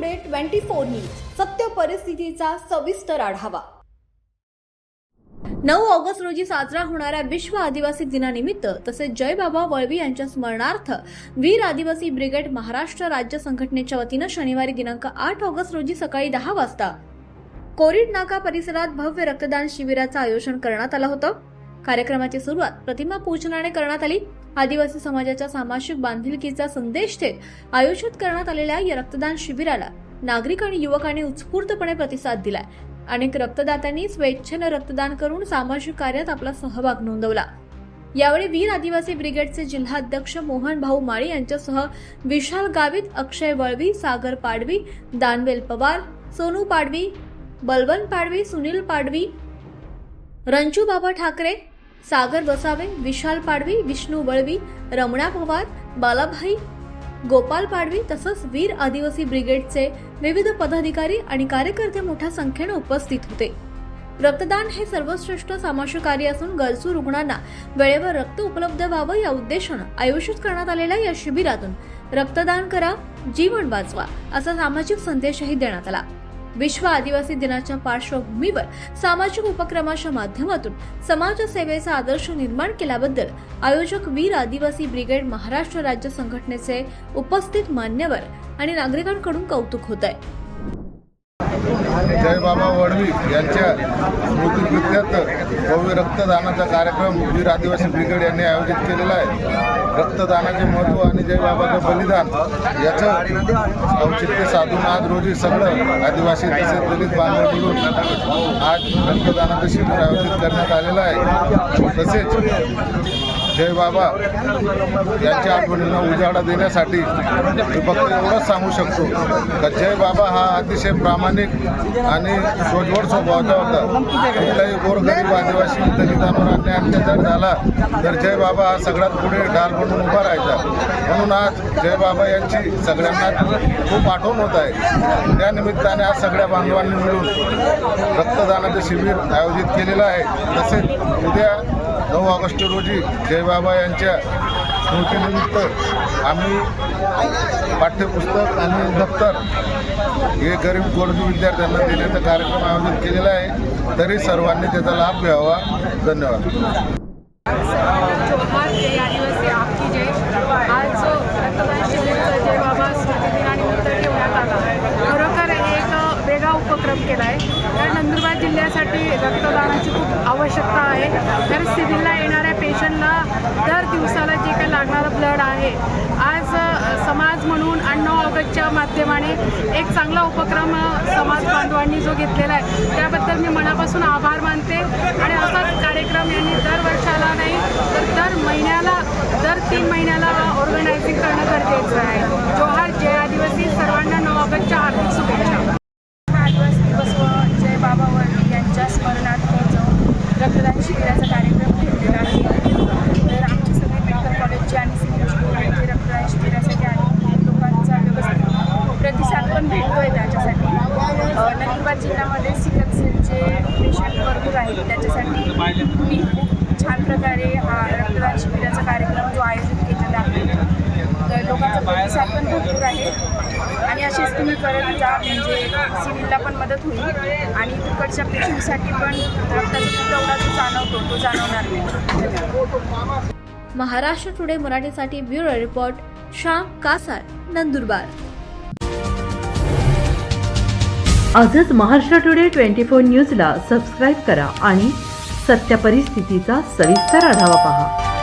Today 24 news सत्य परिस्थितीचा सविस्तर आढावा। 9 ऑगस्ट रोजी साजरा होणाऱ्या विश्व आदिवासी दिनानिमित्त तसेच जय बाबा वळवी यांच्या स्मरणार्थ वीर आदिवासी ब्रिगेड महाराष्ट्र राज्य संघटनेच्या वतीने शनिवारी दिनांक 8 ऑगस्ट रोजी सकाळी 10 वाजता कोरिड नाका परिसरात भव्य रक्तदान शिबिराचं आयोजन करण्यात आलं होतं। कार्यक्रमाची सुरुवात प्रतिमा पूजनाने करण्यात आली। आदिवासी समाजाच्या सामाजिक बांधिलकीचा संदेश देत आयोजित करण्यात आलेल्या या रक्तदान शिबिराला नागरिक आणि युवकांनी उत्स्फूर्तपणे प्रतिसाद दिलाय। अनेक रक्तदात्यांनी स्वेच्छेने रक्तदान करून सामाजिक कार्यात आपला सहभाग नोंदवला। यावेळी वीर आदिवासी ब्रिगेडचे जिल्हाध्यक्ष मोहन भाऊ माळी यांच्यासह विशाल गावित, अक्षय वळवी, सागर पाडवी, दानवेल पवार, सोनू पाडवी, बलवंत पाडवी, सुनील पाडवी, रंजू बाबा ठाकरे, सागर बसावे, विशाल पाडवी, विष्णू वळवी, रमणा पवार, बालाभाई, गोपाल पाडवी तसंच वीर आदिवासी ब्रिगेडचे विविध पदाधिकारी आणि कार्यकर्ते मोठ्या संख्येने उपस्थित होते। रक्तदान हे सर्वश्रेष्ठ सामाजिक कार्य असून गरजू रुग्णांना वेळेवर रक्त उपलब्ध व्हावं या उद्देशाने आयोजित करण्यात आलेल्या या शिबिरातून रक्तदान करा, जीवन वाचवा असा सामाजिक संदेशही देण्यात आला। विश्व आदिवासी दिनाच्या पार्श्वभूमीवर सामाजिक उपक्रमाच्या माध्यमातून समाजसेवेचा आदर्श निर्माण केल्याबद्दल आयोजक वीर आदिवासी ब्रिगेड महाराष्ट्र राज्य संघटनेचे उपस्थित मान्यवर आणि नागरिकांकडून कौतुक होत आहे। जय बाबा वळवी यांच्या स्मृतिप्रीत्यर्थ भव्य रक्तदानाचा कार्यक्रम वीर आदिवासी ब्रिगेड यांनी आयोजित केलेला आहे। रक्तदानाचे महत्त्व आणि जय बाबाचं बलिदान याचं औचित्य साधून आज रोजी सगळं आदिवासी तसेच दलित बांधव मिळून आज रक्तदानाचं शिबिर आयोजित करण्यात आलेलं आहे। तसेच जय बाबा यांच्या आठवणींना उजाळा देण्यासाठी मी फक्त एवढंच सांगू शकतो की जय बाबा हा अतिशय प्रामाणिक आणि सोजवळ स्वभावाचा होता। कुठलाही गोरगरीब आदिवासी दलितांवर अन्याय अत्याचार झाला तर जय बाबा हा सगळ्यात पुढे ढाल म्हणून उभा राहायचा। म्हणून आज जय बाबा यांची सगळ्यांना खूप आठवण होत आहे। त्या निमित्ताने आज सगळ्या बांधवांनी मिळून रक्तदानाचे शिबिर आयोजित केलेलं आहे। तसेच उद्या 9 ऑगस्ट रोजी जय बाबा यांच्या स्मृतीनिमित्त आम्ही पाठ्यपुस्तक आणि दप्तर हे गरीब गरजू विद्यार्थ्यांना देण्याचा कार्यक्रम आयोजित केलेला आहे। तरी सर्वांनी त्याचा लाभ घ्यावा। धन्यवाद। जोहार जय आदिवासी आपकी जय। आज रक्तदान शिबिर जय बाबा स्मृती दिनानिमित्त ठेवण्यात आला। खरोखर एक वेगळा उपक्रम केला आहे। तर नंदुरबार जिल्ह्यासाठी रक्तदानाची खूप आवश्यकता आहे। तर सिव्हिलला येणाऱ्या पेशंटला दर दिवसाला जे काही लागणारं ब्लड आहे, आज समाज म्हणून 9 ऑगस्टच्या माध्यमाने एक चांगला उपक्रम समाज बांधवांनी जो घेतलेला आहे त्याबद्दल मी मनापासून आभार मानते। आणि असाच कार्यक्रम यांनी दर वर्षाला नाही तर दर महिन्याला, दर 3 महिन्याला ऑर्गनायझिंग करणं गरजेचं आहे। जोहार जय आदिवासी। सर्वांना 9 ऑगस्टच्या हार्दिक शुभेच्छा। आदिवासी दिवस व जय बाबा वळवी यांच्या स्मरणार्थ जो रक्तदान शिबिराचा कार्यक्रम ठेवलेला आहे, तर आमचे सगळे मेडिकल कॉलेजचे आणि सिव्हिल स्कूलचे रक्तदान शिबिरासाठी आणि लोकांचा व्यवस्थित प्रतिसाद पण भेटतो आहे। त्याच्यासाठी नंदुरबार जिल्ह्यामध्ये सिकल सेलचे पेशंट भरपूर आहेत। त्याच्यासाठी मी खूप छान प्रकारे हा रक्तदान शिबिराचा कार्यक्रम जो आयोजित केलेला आहे, तर लोकांचा प्रतिसाद पण भरपूर आहे। आणि असेच तुम्ही करत जा, म्हणजे सिव्हिलला पण मदत होईल आणि तिकडच्या पेशंटसाठी पण रक्ताचा तुटवडा जो जाणवतो तो जाणवणार नाही। महाराष्ट्र टुडे मराठीसाठी ब्युरो रिपोर्ट, श्याम कासार, नंदुरबार। आजच महाराष्ट्र टुडे 24 न्यूजला सबस्क्राईब करा आणि सत्य परिस्थितीचा सविस्तर आढावा पहा।